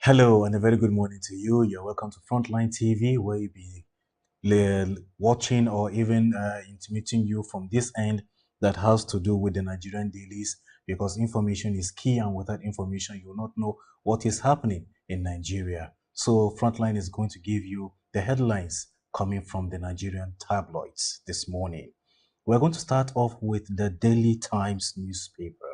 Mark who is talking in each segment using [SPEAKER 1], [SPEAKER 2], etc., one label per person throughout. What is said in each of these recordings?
[SPEAKER 1] Hello and a very good morning to you. You're welcome to Frontline TV, where you'll be watching or even intimating you from this end that has to do with the Nigerian dailies, because information is key, and without information, you will not know what is happening in Nigeria. So Frontline is going to give you the headlines coming from the Nigerian tabloids this morning. We're going to start off with the Daily Times newspaper.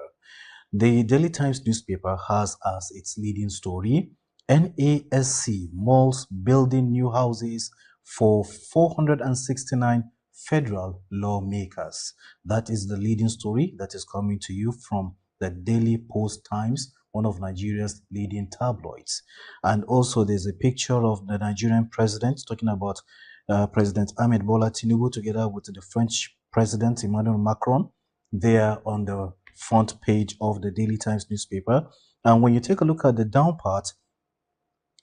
[SPEAKER 1] The Daily Times newspaper has as its leading story, NASC malls building new houses for 469 federal lawmakers. That is the leading story that is coming to you from the Daily Post Times, one of Nigeria's leading tabloids. And also there's a picture of the Nigerian president talking about President Ahmed Bola Tinubu together with the French President Emmanuel Macron there on the front page of the Daily Times newspaper. And when you take a look at the down part,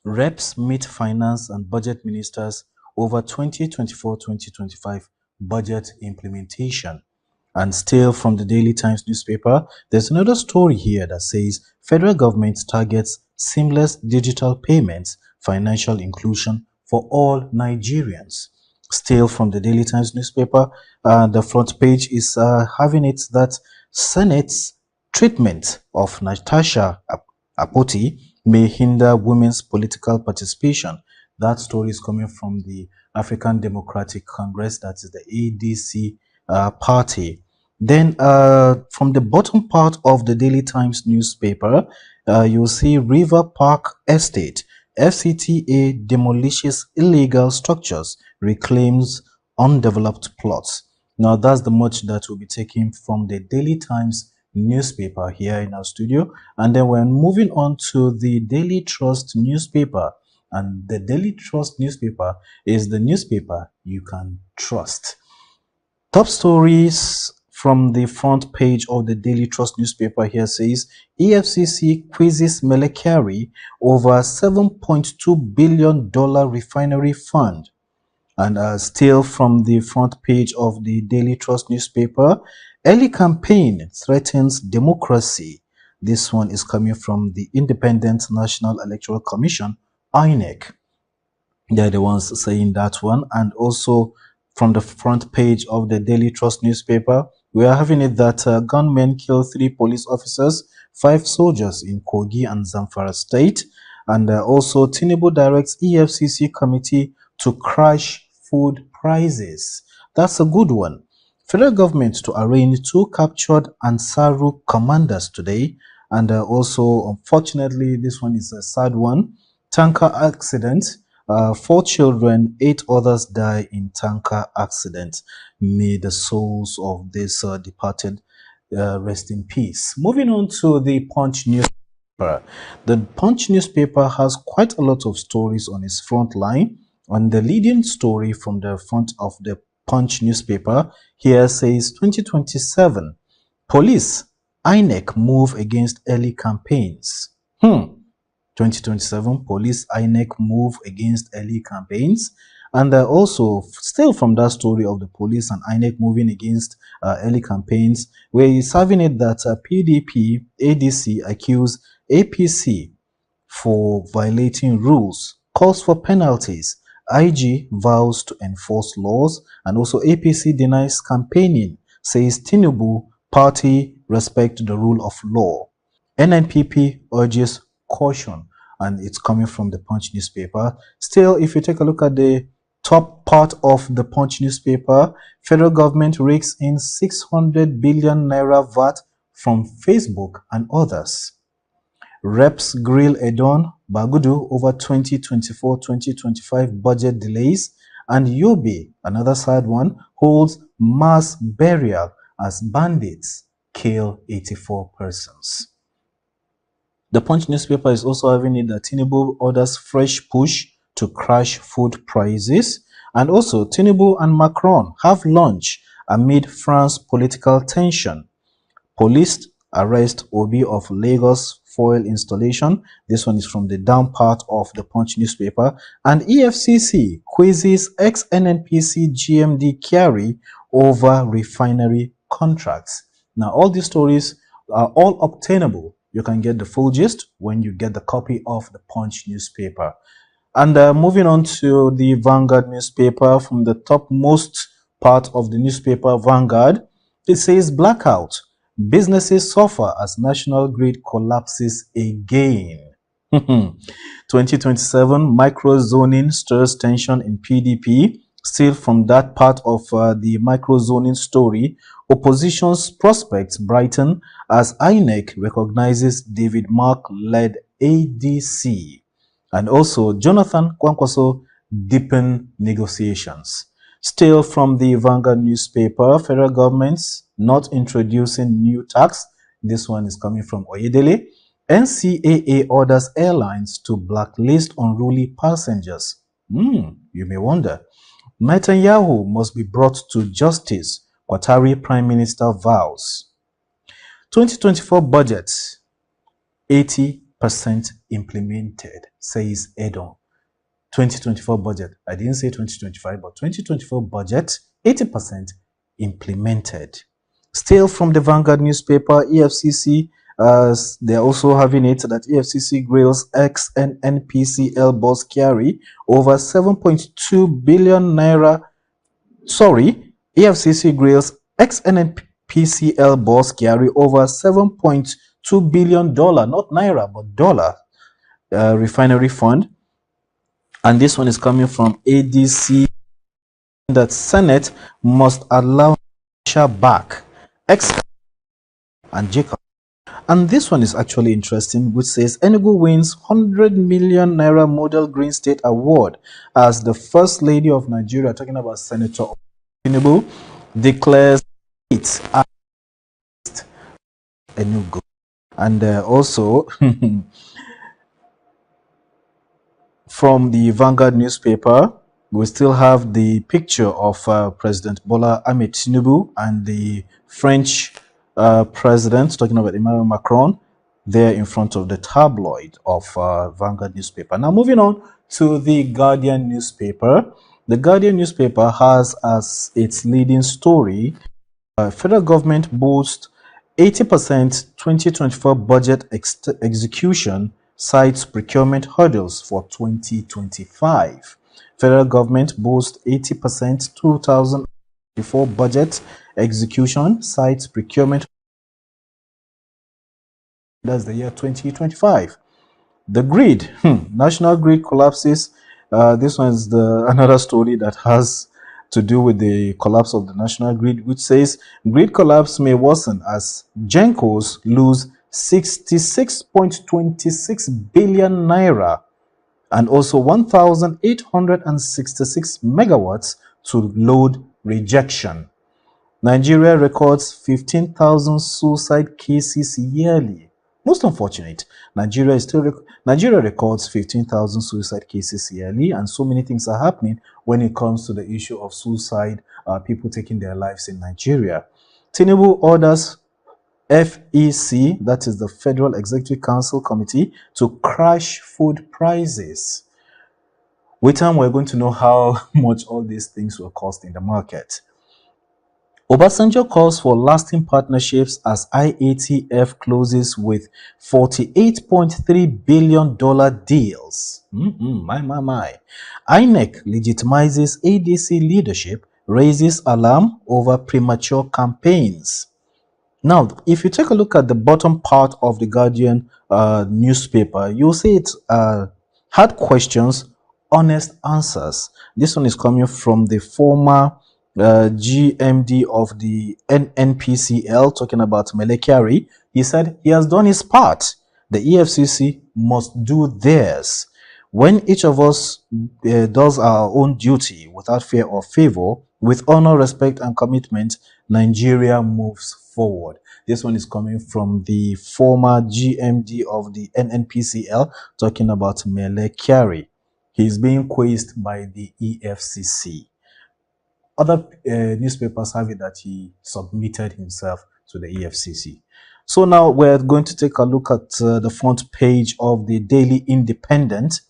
[SPEAKER 1] reps meet finance and budget ministers over 2024-2025 budget implementation. And still from the Daily Times newspaper, there's another story here that says federal government targets seamless digital payments, financial inclusion for all Nigerians. Still from the Daily Times newspaper, the front page is having it that Senate's treatment of Natasha Apoti may hinder women's political participation. That story is coming from the African Democratic Congress, that is the ADC party. Then from the bottom part of the Daily Times newspaper, you'll see River Park Estate. FCTA demolishes illegal structures, reclaims undeveloped plots. Now, that's the much that will be taken from the Daily Times newspaper here in our studio. And then we're moving on to the Daily Trust newspaper. And the Daily Trust newspaper is the newspaper you can trust. Top stories from the front page of the Daily Trust newspaper here says EFCC quizzes Melekari over $7.2 billion refinery fund. And still from the front page of the Daily Trust newspaper, early campaign threatens democracy. This one is coming from the Independent National Electoral Commission, INEC. They're the ones saying that one. And also from the front page of the Daily Trust newspaper, we are having it that gunmen kill 3 police officers, 5 soldiers in Kogi and Zamfara state. And also Tinubu directs EFCC committee to crash food prices. That's a good one. Federal government to arraign 2 captured Ansaru commanders today. And also, unfortunately, this one is a sad one. Tanker accident. 4 children, 8 others die in tanker accident. May the souls of this departed rest in peace. Moving on to the Punch newspaper. The Punch newspaper has quite a lot of stories on its front line. And the leading story from the front of the Punch newspaper here says 2027 police INEC move against early campaigns. 2027 police INEC move against early campaigns. And also still from that story of the police and INEC moving against early campaigns, where he's having it that PDP ADC accuse APC for violating rules, calls for penalties. IG vows to enforce laws, and also APC denies campaigning, says Tinubu party respect the rule of law. NNPP urges caution, and it's coming from the Punch newspaper. Still, if you take a look at the top part of the Punch newspaper, federal government rakes in 600 billion naira VAT from Facebook and others. Reps grill Edon Bagudu over 2024-2025 budget delays, and Yobe, another sad one, holds mass burial as bandits kill 84 persons. The Punch newspaper is also having it that Tinubu orders fresh push to crash food prices, and also Tinubu and Macron have lunch amid France political tension. Police arrest Obi of Lagos fuel installation. This one is from the down part of the Punch newspaper. And EFCC quizzes ex-NNPC GMD Kyari over refinery contracts. Now, all these stories are all obtainable You can get the full gist when you get the copy of the Punch newspaper. And moving on to the Vanguard newspaper, from the topmost part of the newspaper, Vanguard, it says blackout. Businesses suffer as national grid collapses again. 2027 micro-zoning stirs tension in PDP. Still from that part of the micro-zoning story, opposition's prospects brighten as INEC recognizes David Mark-led ADC. And also, Jonathan Kwankwaso deepen negotiations. Still from the Vanguard newspaper, federal government's not introducing new tax. This one is coming from Oyedele. NCAA orders airlines to blacklist unruly passengers. You may wonder. Netanyahu must be brought to justice, Qatari Prime Minister vows. 2024 budget, 80% implemented, says Edon. 2024 budget, I didn't say 2025, but 2024 budget, 80% implemented. Still from the Vanguard newspaper, EFCC, they're also having it that EFCC grills ex and NPCL boss carry over 7.2 billion naira. Sorry, EFCC grills ex NPCL boss carry over $7.2 billion, not naira, but dollar, refinery fund. And this one is coming from ADC, that Senate must allow back ex and Jacob. And this one is actually interesting, which says Enugu wins 100 million naira Model Green State Award as the First Lady of Nigeria, talking about Senator Tinubu, declares it as Enugu. And also from the Vanguard newspaper, we still have the picture of President Bola Ahmed Tinubu and the French president, talking about Emmanuel Macron, there in front of the tabloid of Vanguard newspaper. Now, moving on to the Guardian newspaper. The Guardian newspaper has as its leading story, federal government boosts 80% 2024 budget execution, cites procurement hurdles for 2025. Federal government boasts 80% 2024 budget execution, cites procurement. That's the year 2025. The grid, national grid collapses. This one is another story that has to do with the collapse of the national grid, which says grid collapse may worsen as Gencos lose 66.26 billion naira and also 1,866 megawatts to load rejection. Nigeria records 15,000 suicide cases yearly. Most unfortunate, Nigeria records 15,000 suicide cases yearly, and so many things are happening when it comes to the issue of suicide, people taking their lives in Nigeria. Tinubu orders FEC, that is the Federal Executive Council Committee, to crash food prices. With time, we're going to know how much all these things will cost in the market. Obasanjo calls for lasting partnerships as IATF closes with $48.3 billion deals. My. INEC legitimizes ADC leadership, raises alarm over premature campaigns. Now, if you take a look at the bottom part of the Guardian newspaper, you'll see it had questions, honest answers. This one is coming from the former GMD of the NPCL, talking about Mele Kyari. He said he has done his part. The EFCC must do theirs. When each of us does our own duty without fear or favor, with honor, respect, and commitment, Nigeria moves forward. This one is coming from the former GMD of the NNPCL, talking about Mele Kyari. He's being quizzed by the EFCC. Other newspapers have it that he submitted himself to the EFCC. So now we're going to take a look at the front page of the Daily Independent.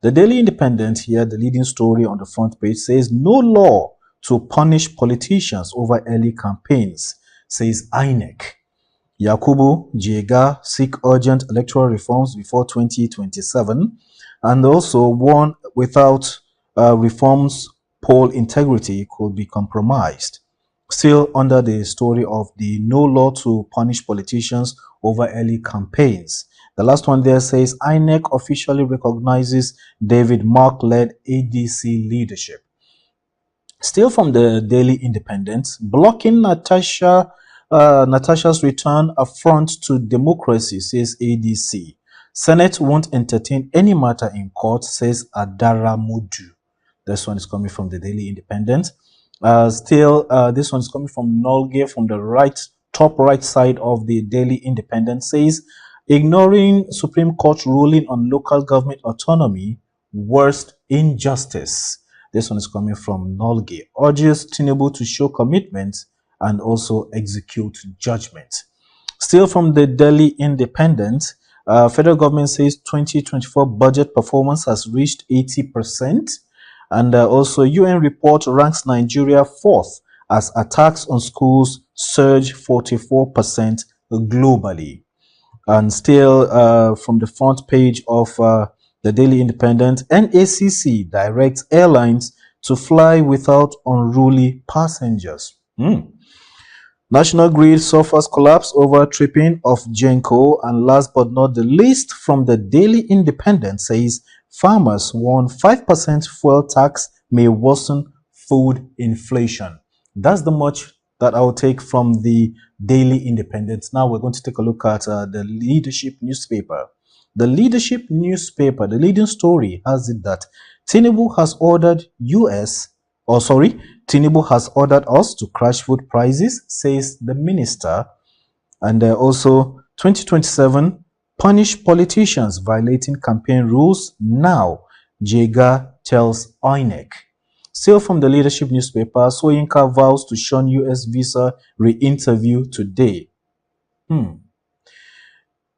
[SPEAKER 1] The Daily Independent here, the leading story on the front page, says no law to punish politicians over early campaigns, says INEC. Yakubu Jega seek urgent electoral reforms before 2027, and also warn without reforms, poll integrity could be compromised. Still under the story of the no law to punish politicians over early campaigns. The last one there says INEC officially recognizes David Mark-led ADC leadership. Still from the Daily Independent, blocking Natasha's return affront to democracy, says ADC. Senate won't entertain any matter in court, says Adara Mudu. This one is coming from the Daily Independent. This one is coming from Nolge from the top right side of the Daily Independent, says ignoring Supreme Court ruling on local government autonomy, worst injustice. This one is coming from Nolge. Urges Tinubu to show commitment and also execute judgment. Still from the Delhi Independent, federal government says 2024 budget performance has reached 80%. And also UN report ranks Nigeria fourth as attacks on schools surge 44% globally. And still from the front page of the Daily Independent, NACC directs airlines to fly without unruly passengers. National Grid suffers collapse over tripping of Genco. And last but not the least, from the Daily Independent says farmers warn 5% fuel tax may worsen food inflation. That's the much that I'll take from the Daily Independent. Now we're going to take a look at the Leadership newspaper. The Leadership newspaper, the leading story has it that Tinubu has ordered Tinubu has ordered us to crash food prices, says the minister. And also 2027, punish politicians violating campaign rules now, Jega tells INEC. Still from the Leadership newspaper, Soyinka vows to shun US visa re-interview today.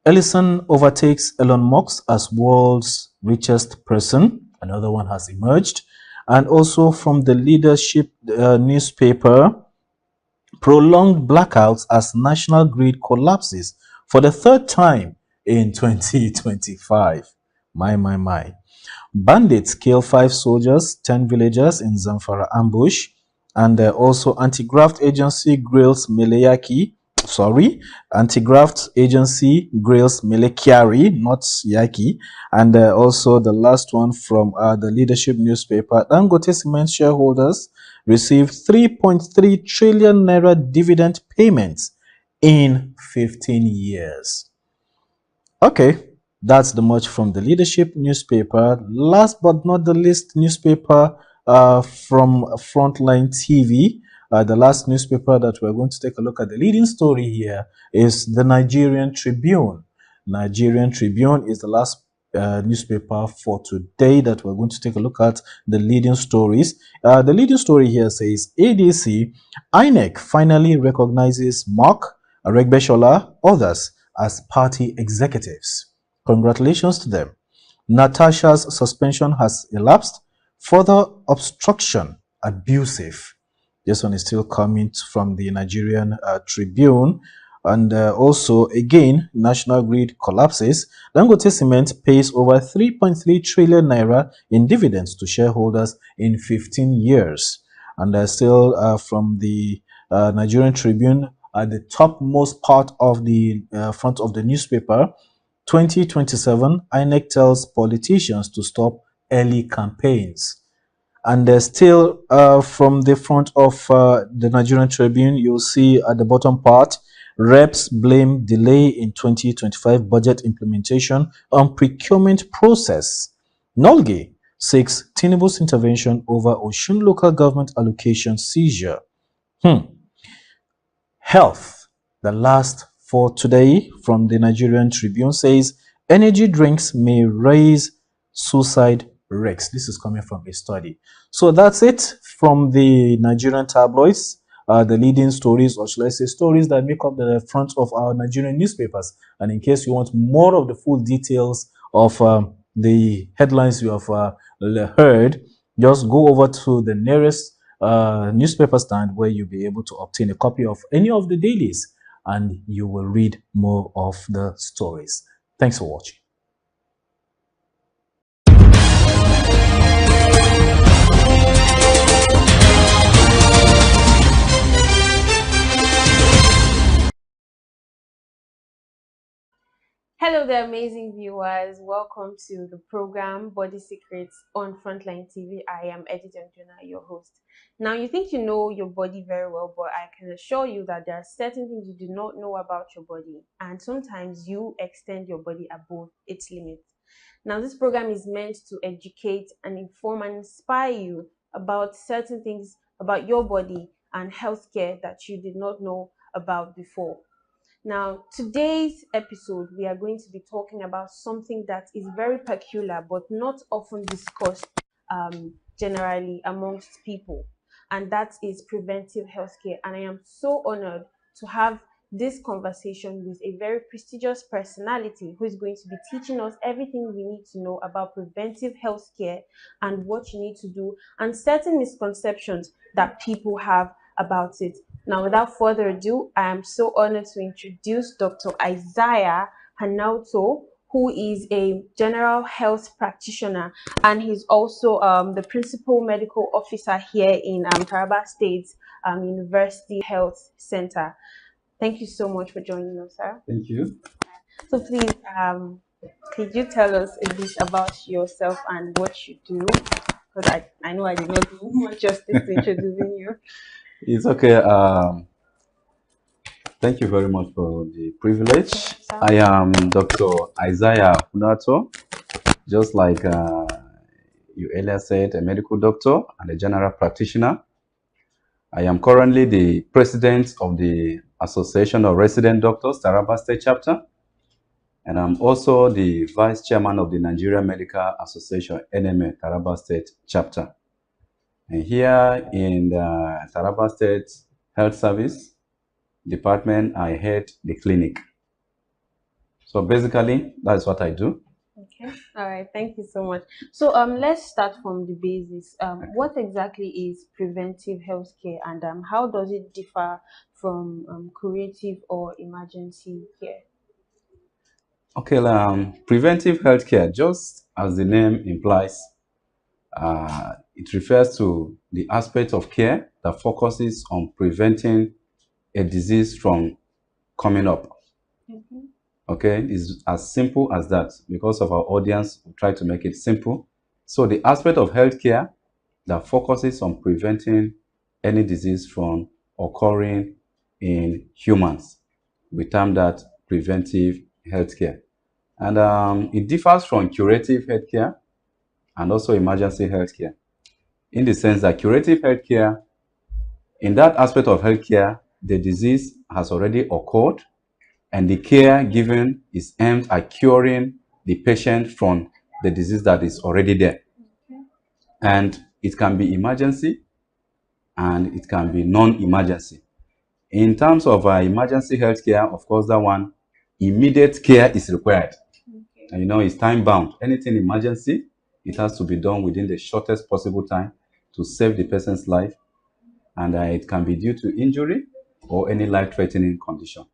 [SPEAKER 1] Ellison overtakes Elon Musk as world's richest person. Another one has emerged. And also from the Leadership newspaper, prolonged blackouts as National Grid collapses for the third time in 2025. My. Bandits kill 5 soldiers, 10 villagers in Zamfara ambush. And also anti-graft agency grills anti-graft agency grills Melekiari, not Yaki. And also the last one from the Leadership newspaper, Dangote Cement shareholders receive 3.3 trillion naira dividend payments in 15 years. Okay, that's the much from the Leadership newspaper. Last but not the least newspaper from Frontline TV. The last newspaper that we're going to take a look at, the leading story here is the Nigerian Tribune. Nigerian Tribune is the last newspaper for today that we're going to take a look at the leading stories. The leading story here says ADC, INEC finally recognizes Mark, Aregbeshola, others as party executives. Congratulations to them. Natasha's suspension has elapsed. Further obstruction, abusive. This one is still coming from the Nigerian Tribune. And also, again, National Grid collapses. Dangote Cement pays over 3.3 trillion naira in dividends to shareholders in 15 years. And still from the Nigerian Tribune, at the topmost part of the front of the newspaper, 2027, INEC tells politicians to stop early campaigns. And still from the front of the Nigerian Tribune, you'll see at the bottom part, reps blame delay in 2025 budget implementation on procurement process. Nolge seeks Tinubu's intervention over Osun local government allocation seizure. Health, the last for today from the Nigerian Tribune, says energy drinks may raise suicide rates. This is coming from a study. So that's it from the Nigerian tabloids, the leading stories, or should I say stories that make up the front of our Nigerian newspapers. And in case you want more of the full details of the headlines you have heard, just go over to the nearest newspaper stand where you'll be able to obtain a copy of any of the dailies and you will read more of the stories. Thanks for watching.
[SPEAKER 2] Hello there, amazing viewers. Welcome to the program Body Secrets on Frontline TV. I am Editor Jonah, your host. Now, you think you know your body very well, but I can assure you that there are certain things you do not know about your body, and sometimes you extend your body above its limits. Now, this program is meant to educate and inform and inspire you about certain things about your body and healthcare that you did not know about before. Now, today's episode, we are going to be talking about something that is very peculiar but not often discussed generally amongst people, and that is preventive healthcare. And I am so honored to have this conversation with a very prestigious personality who is going to be teaching us everything we need to know about preventive healthcare and what you need to do and certain misconceptions that people have about it. Now, without further ado, I am so honored to introduce Dr. Isaiah Hanauto, who is a general health practitioner, and he's also the principal medical officer here in Taraba State University Health Center. Thank you so much for joining us, sir.
[SPEAKER 3] Thank you.
[SPEAKER 2] So please, could you tell us a bit about yourself and what you do? Because I know I did not do much justice to introducing you.
[SPEAKER 3] It's okay. Thank you very much for the privilege. I am Dr. Isaiah Hunato, just like you earlier said, a medical doctor and a general practitioner. I am currently the president of the Association of Resident Doctors, Taraba State Chapter, and I'm also the vice chairman of the Nigeria Medical Association, NMA, Taraba State Chapter. And here in the Taraba State Health Service Department, I head the clinic. So basically, that's what I do.
[SPEAKER 2] Okay. All right. Thank you so much. So let's start from the basics. What exactly is preventive healthcare, and how does it differ from curative or emergency care?
[SPEAKER 3] Okay, preventive healthcare, just as the name implies, it refers to the aspect of care that focuses on preventing a disease from coming up.
[SPEAKER 2] Mm-hmm.
[SPEAKER 3] Okay, it's as simple as that. Because of our audience, we try to make it simple. So the aspect of healthcare that focuses on preventing any disease from occurring in humans, we term that preventive healthcare. And it differs from curative healthcare and also emergency healthcare, in the sense that curative healthcare, in that aspect of healthcare, the disease has already occurred and the care given is aimed at curing the patient from the disease that is already there.
[SPEAKER 2] Okay.
[SPEAKER 3] And it can be emergency and it can be non-emergency. In terms of emergency healthcare, of course, that one, immediate care is required.
[SPEAKER 2] Okay.
[SPEAKER 3] And you know, it's time bound. Anything emergency, it has to be done within the shortest possible time to save the person's life. And it can be due to injury or any life-threatening condition.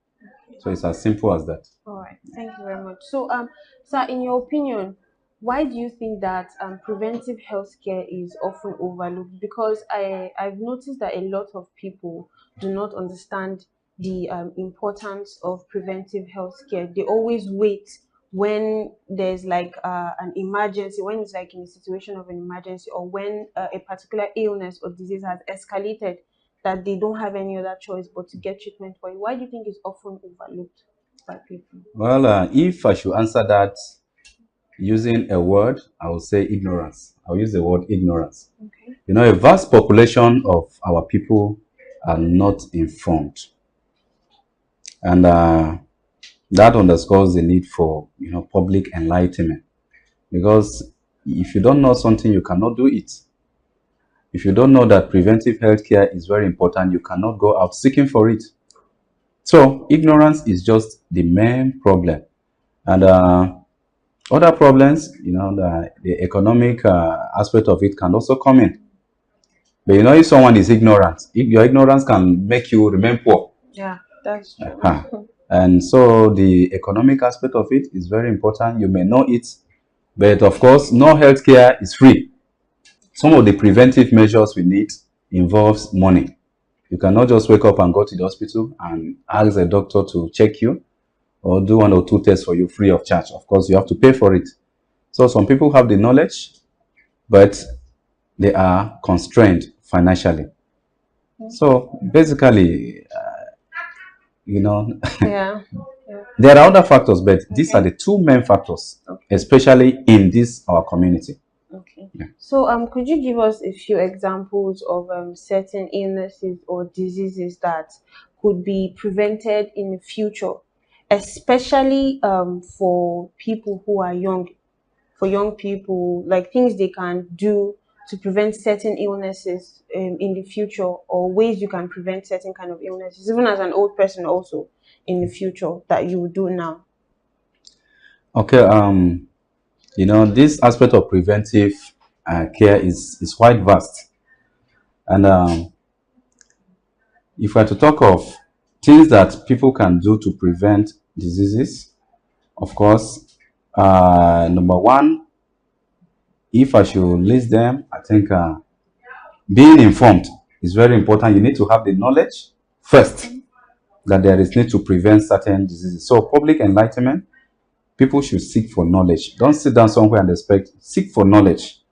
[SPEAKER 3] So it's as simple as that.
[SPEAKER 2] All right. Thank you very much. So, sir, in your opinion, why do you think that preventive healthcare is often overlooked? Because I've noticed that a lot of people do not understand the importance of preventive healthcare. They always wait when there's like an emergency, when it's like in a situation of an emergency, or when a particular illness or disease has escalated, that they don't have any other choice but to get treatment for it. Why do you think it's often overlooked by people?
[SPEAKER 3] Well, if I should answer that using a word, I would say ignorance. I'll use the word ignorance.
[SPEAKER 2] Okay.
[SPEAKER 3] You know, a vast population of our people are not informed. And that underscores the need for, you know, public enlightenment. Because if you don't know something, you cannot do it. If you don't know that preventive healthcare is very important, you cannot go out seeking for it. So ignorance is just the main problem. And other problems, you know, the economic aspect of it can also come in. But you know, if someone is ignorant, if your ignorance can make you remain poor.
[SPEAKER 2] Yeah. That's true.
[SPEAKER 3] Uh-huh. And so the economic aspect of it is very important. You may know it, but of course, no healthcare is free. Some of the preventive measures we need involves money. You cannot just wake up and go to the hospital and ask the doctor to check you or do 1 or 2 tests for you free of charge. Of course, you have to pay for it. So some people have the knowledge, but they are constrained financially. So basically, you know,
[SPEAKER 2] Yeah. Yeah.
[SPEAKER 3] there are other factors, but these are
[SPEAKER 2] Okay.
[SPEAKER 3] the two main factors,
[SPEAKER 2] Okay.
[SPEAKER 3] especially in this our community.
[SPEAKER 2] Okay.
[SPEAKER 3] Yeah.
[SPEAKER 2] So, could you give us a few examples of certain illnesses or diseases that could be prevented in the future, especially for people who are young, for young people, like things they can do to prevent certain illnesses in the future, or ways you can prevent certain kind of illnesses, even as an old person also in the future that you would do now.
[SPEAKER 3] Okay. This aspect of preventive care is quite vast, and if I to talk of things that people can do to prevent diseases, of course, number one, if I should list them, I think being informed is very important. You need to have the knowledge first that there is need to prevent certain diseases. So public enlightenment, people should seek for knowledge. Don't sit down somewhere and expect. Seek for knowledge.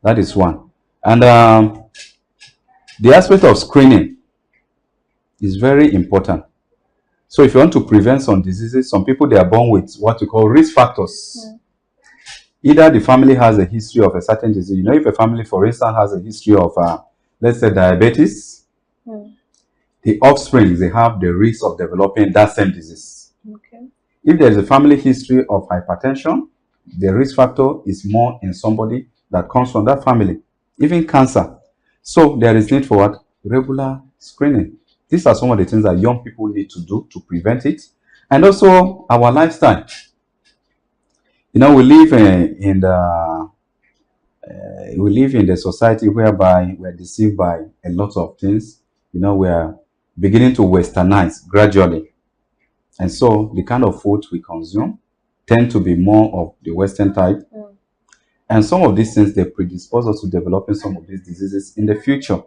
[SPEAKER 3] That is one. And the aspect of screening is very important. So if you want to prevent some diseases, some people they are born with what we call risk factors. Either the family has a history of a certain disease. If a family, for instance, has a history of, let's say, diabetes, the offspring they have the risk of developing that same disease.
[SPEAKER 2] Okay.
[SPEAKER 3] If there is a family history of hypertension, the risk factor is more in somebody that comes from that family. Even cancer. So there is need for what? Regular screening. These are some of the things that young people need to do to prevent it. And also our lifestyle. We live in the society whereby we're deceived by a lot of things. We are beginning to westernize gradually. And so the kind of food we consume tend to be more of the Western type. And some of these things, they predispose us to developing some of these diseases in the future.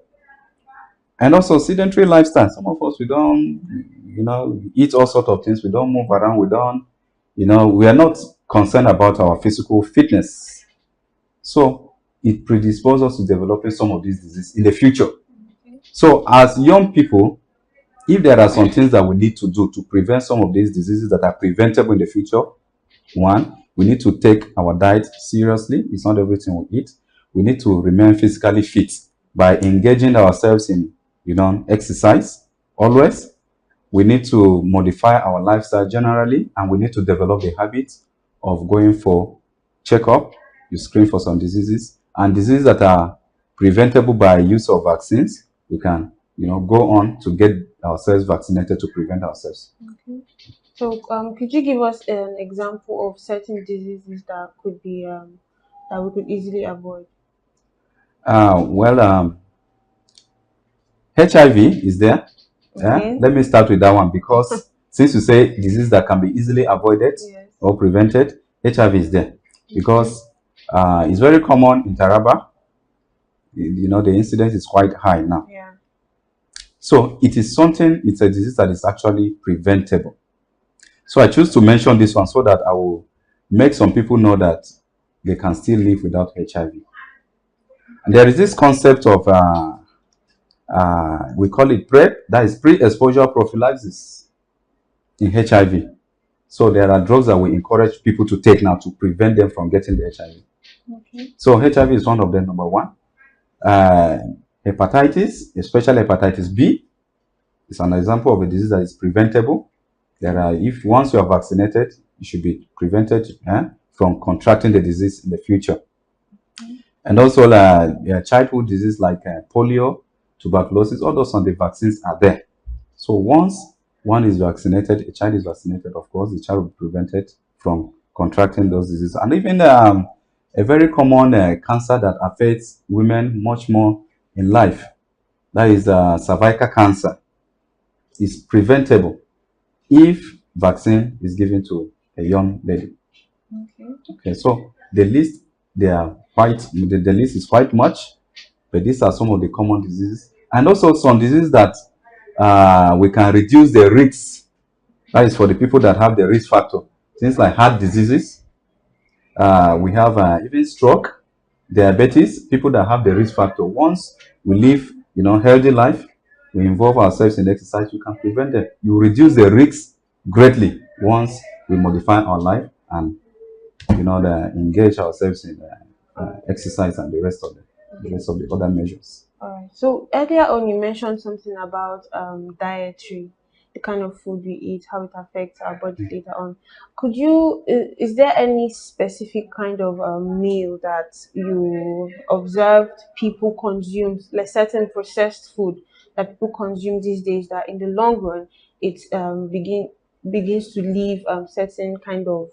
[SPEAKER 3] And also sedentary lifestyle. Some of us, we don't, eat all sorts of things. We don't move around. We are not concerned about our physical fitness. So it predisposes us to developing some of these diseases in the future. So as young people, if there are some things that we need to do to prevent some of these diseases that are preventable in the future, one, we need to take our diet seriously. It's not everything we eat. We need to remain physically fit by engaging ourselves in, exercise always. We need to modify our lifestyle generally, and we need to develop the habit of going for checkup. You screen for some diseases, and diseases that are preventable by use of vaccines. We can, go on to get ourselves vaccinated to prevent ourselves.
[SPEAKER 2] Okay. So, could you give us an example of certain diseases that could be that we could easily avoid?
[SPEAKER 3] Well, HIV is there.
[SPEAKER 2] Okay.
[SPEAKER 3] Let me start with that one because since you say disease that can be easily avoided
[SPEAKER 2] Yes.
[SPEAKER 3] or prevented, HIV is there because it's very common in Taraba. The incidence is quite high now.
[SPEAKER 2] Yeah.
[SPEAKER 3] So it's a disease that is actually preventable. So I choose to mention this one so that I will make some people know that they can still live without HIV. And there is this concept of, we call it PrEP, that is pre-exposure prophylaxis in HIV. So there are drugs that we encourage people to take now to prevent them from getting the HIV.
[SPEAKER 2] Okay.
[SPEAKER 3] So HIV is one of them, number one. Hepatitis, especially hepatitis B, is an example of a disease that is preventable. If once you are vaccinated, you should be prevented from contracting the disease in the future. And also childhood disease like polio, tuberculosis, all those on the vaccines are there. So once one is vaccinated, a child is vaccinated, of course, the child will be prevented from contracting those diseases. And even a very common cancer that affects women much more in life, that is cervical cancer, is preventable. if vaccine is given to a young lady.
[SPEAKER 2] Okay.
[SPEAKER 3] Okay, so the list, they are quite, the list is quite much, but these are some of the common diseases, and also some diseases that we can reduce the risks. That is for the people that have the risk factor. Things like heart diseases, we have even stroke, diabetes, people that have the risk factor. Once we live, healthy life, we involve ourselves in exercise, you can prevent them. You reduce the risks greatly once we modify our life and engage ourselves in exercise and the rest of the other measures.
[SPEAKER 2] All right. So earlier on, you mentioned something about dietary, the kind of food we eat, how it affects our body later on. Could you, is there any specific kind of meal that you observed people consume, like certain processed food that people consume these days, that in the long run it begins to leave certain kind of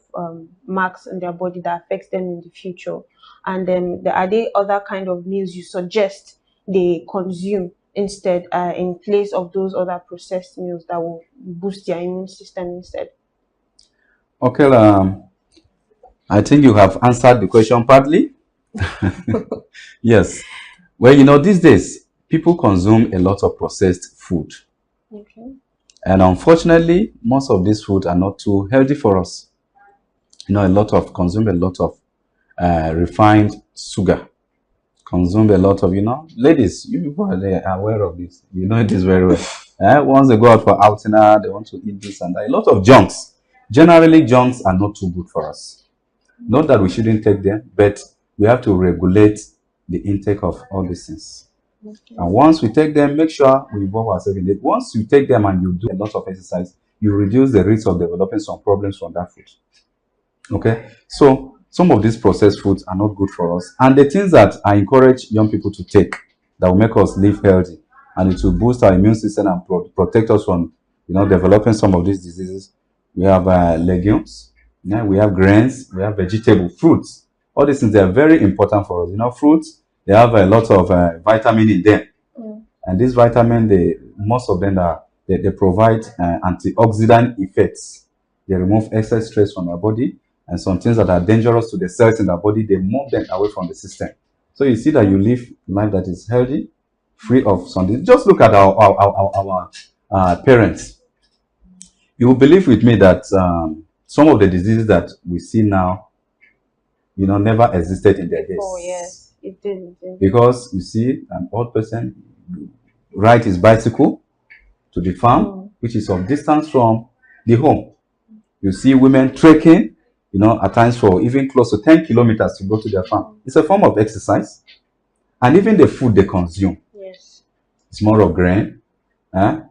[SPEAKER 2] marks in their body that affects them in the future? And then are there other kind of meals you suggest they consume instead, in place of those other processed meals that will boost their immune system instead?
[SPEAKER 3] Okay, I think you have answered the question partly. Yes. Well, these days, people consume a lot of processed food.
[SPEAKER 2] Okay.
[SPEAKER 3] And unfortunately, most of these food are not too healthy for us. Consume a lot of refined sugar. Consume a lot of, ladies, you people are there aware of this. You know this very well. Once they go out for outing, they want to eat this and that. A lot of junks. Generally, junks are not too good for us. Not that we shouldn't take them, but we have to regulate the intake of all these things.
[SPEAKER 2] Okay.
[SPEAKER 3] And once we take them, make sure we involve ourselves in it. Once you take them and you do a lot of exercise, you reduce the risk of developing some problems from that food. Okay, so some of these processed foods are not good for us. And the things that I encourage young people to take that will make us live healthy and it will boost our immune system and protect us from, developing some of these diseases. We have legumes, yeah, we have grains, we have vegetable, fruits. All these things, they are very important for us. Fruits, they have a lot of vitamin in them. And these vitamin, most of them they provide antioxidant effects. They remove excess stress from our body, and some things that are dangerous to the cells in our body, they move them away from the system. So you see that you live life that is healthy, free of something. Just look at our parents. You will believe with me that some of the diseases that we see now, never existed in their days.
[SPEAKER 2] Oh yes, it did.
[SPEAKER 3] Because you see, an old person ride his bicycle to the farm, which is of distance from the home. You see women trekking, at times for even close to 10 kilometers to go to their farm. It's a form of exercise. And even the food they consume.
[SPEAKER 2] Yes.
[SPEAKER 3] It's more of grain,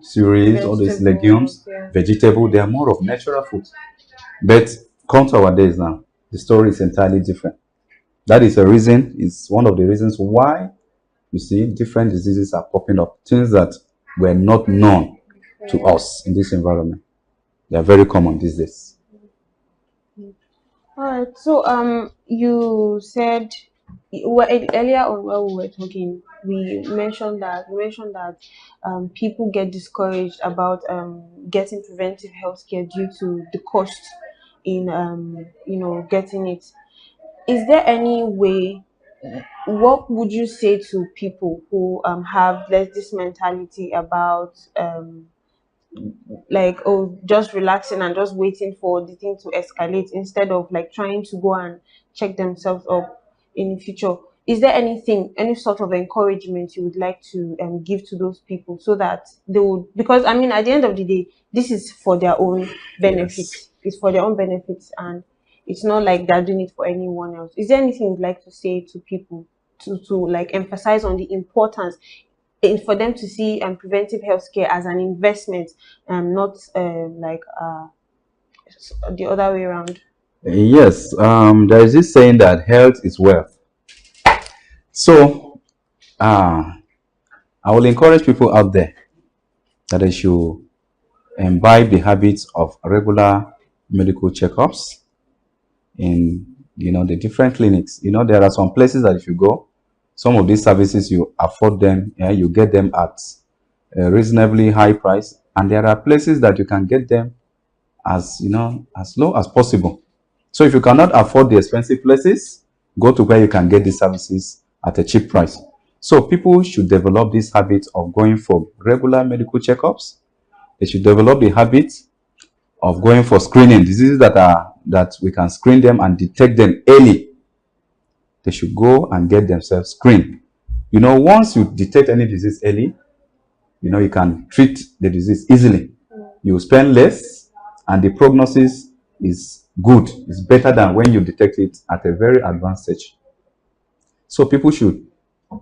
[SPEAKER 3] cereals, all these legumes, vegetable. They are more of natural food. But come to our days now, the story is entirely different. That is a reason, it's one of the reasons why you see different diseases are popping up. Things that were not known to us in this environment. They are very common these days.
[SPEAKER 2] All right. So you said, earlier on when we were talking, we mentioned that people get discouraged about getting preventive health care due to the cost in getting it. Is there any way? What would you say to people who have this mentality about like, oh, just relaxing and just waiting for the thing to escalate instead of like trying to go and check themselves up in the future? Is there any sort of encouragement you would like to give to those people so that they would, because I mean, at the end of the day, this is for their own benefit.
[SPEAKER 3] Yes.
[SPEAKER 2] It's for their own benefits, and it's not like they're doing it for anyone else. Is there anything you'd like to say to people to like emphasize on the importance for them to see preventive healthcare as an investment, not like the other way around?
[SPEAKER 3] Yes, there is this saying that health is wealth. So, I will encourage people out there that they should imbibe the habits of regular medical checkups in the different clinics. There are some places that if you go, some of these services you afford them, you get them at a reasonably high price, and there are places that you can get them as as low as possible. So if you cannot afford the expensive places, go to where you can get these services at a cheap price. So people should develop this habit of going for regular medical checkups. They should develop the habit of going for screening diseases that we can screen them and detect them early. They should go and get themselves screened. Once you detect any disease early, you can treat the disease easily. You spend less, and the prognosis is good. It's better than when you detect it at a very advanced stage. So people should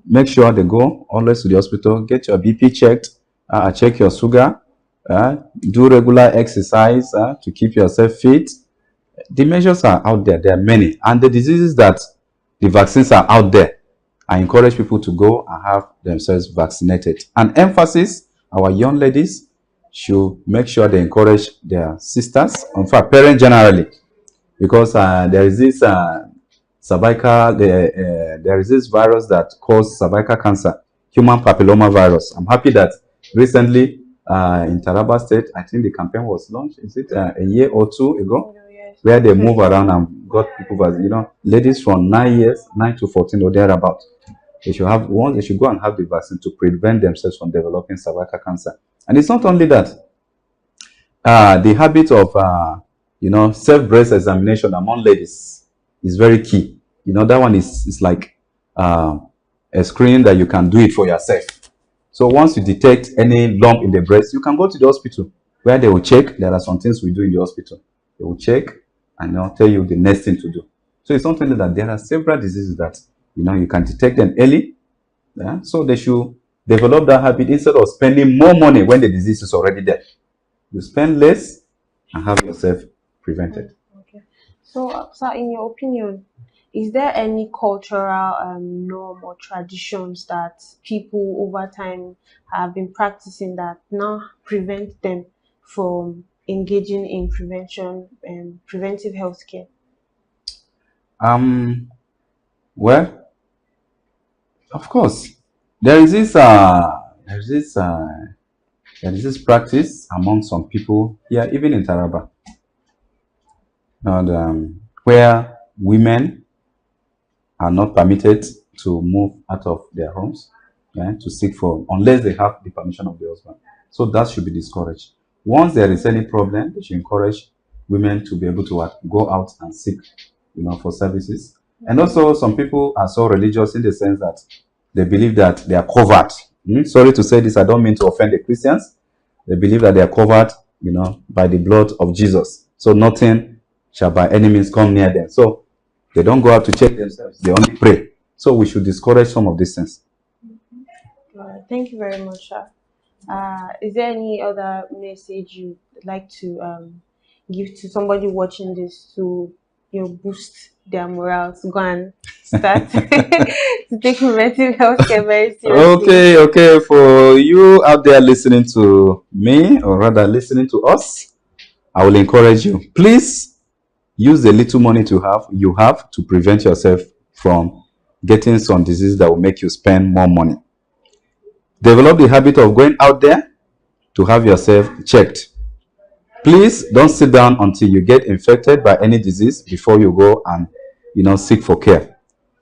[SPEAKER 3] make sure they go always to the hospital, get your BP checked, check your sugar, do regular exercise to keep yourself fit. The measures are out there. There are many. And the diseases that the vaccines are out there, I encourage people to go and have themselves vaccinated. And emphasis, our young ladies should make sure they encourage their sisters, in fact, parents generally, because there is this there is this virus that causes cervical cancer, human papilloma virus. I'm happy that recently in Taraba State, I think the campaign was launched, is it a year or two ago,
[SPEAKER 2] Yes.
[SPEAKER 3] where they move around and got people, ladies from 9 to 14 or thereabout. They should have one. They should go and have the vaccine to prevent themselves from developing cervical cancer. And it's not only that. The habit of self-breast examination among ladies is very key. That one is like a screening that you can do it for yourself. So once you detect any lump in the breast, you can go to the hospital where they will check. There are some things we do in the hospital. They will check and they'll tell you the next thing to do. So it's not only that. There are several diseases that you can detect them early. Yeah? So they should develop that habit instead of spending more money when the disease is already there. You spend less and have yourself prevented.
[SPEAKER 2] Okay. So, sir, in your opinion, is there any cultural norm or traditions that people over time have been practicing that now prevent them from engaging in preventive healthcare?
[SPEAKER 3] Um, well, of course, there is this there is this practice among some people here, even in Taraba, and where women are not permitted to move out of their homes, to seek for, unless they have the permission of the husband. So that should be discouraged. Once there is any problem, they should encourage women to be able to go out and seek, for services. And also, some people are so religious in the sense that they believe that they are covered. Sorry to say this, I don't mean to offend the Christians. They believe that they are covered, by the blood of Jesus. So nothing shall by any means come near them. So they don't go out to check themselves. They only pray. So we should discourage some of these things.
[SPEAKER 2] Thank you very much, sir. Is there any other message you'd like to give to somebody watching this to boost their morale to go and start to take preventive healthcare very seriously?
[SPEAKER 3] Okay. For you out there listening to me, or rather listening to us, I will encourage you. Please use the little money you have to prevent yourself from getting some disease that will make you spend more money. Develop the habit of going out there to have yourself checked. Please don't sit down until you get infected by any disease before you go and seek for care.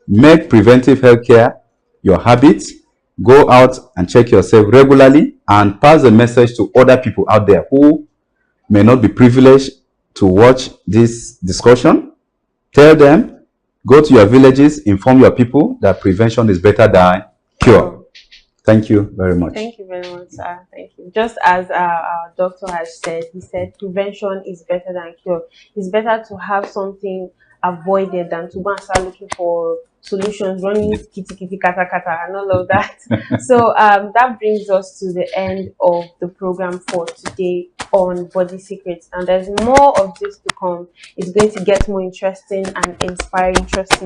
[SPEAKER 3] Make preventive health care your habit. Go out and check yourself regularly and pass the message to other people out there who may not be privileged to watch this discussion. Tell them, go to your villages, inform your people that prevention is better than cure. Thank you very much.
[SPEAKER 2] Thank you very much, sir. Thank you. Just as our doctor has said, he said prevention is better than cure. It's better to have something avoided than to go and start looking for solutions, running kitty kitty kata kata and all of that. So that brings us to the end of the program for today on Body Secrets. And there's more of this to come. It's going to get more interesting and inspiring. Trust me.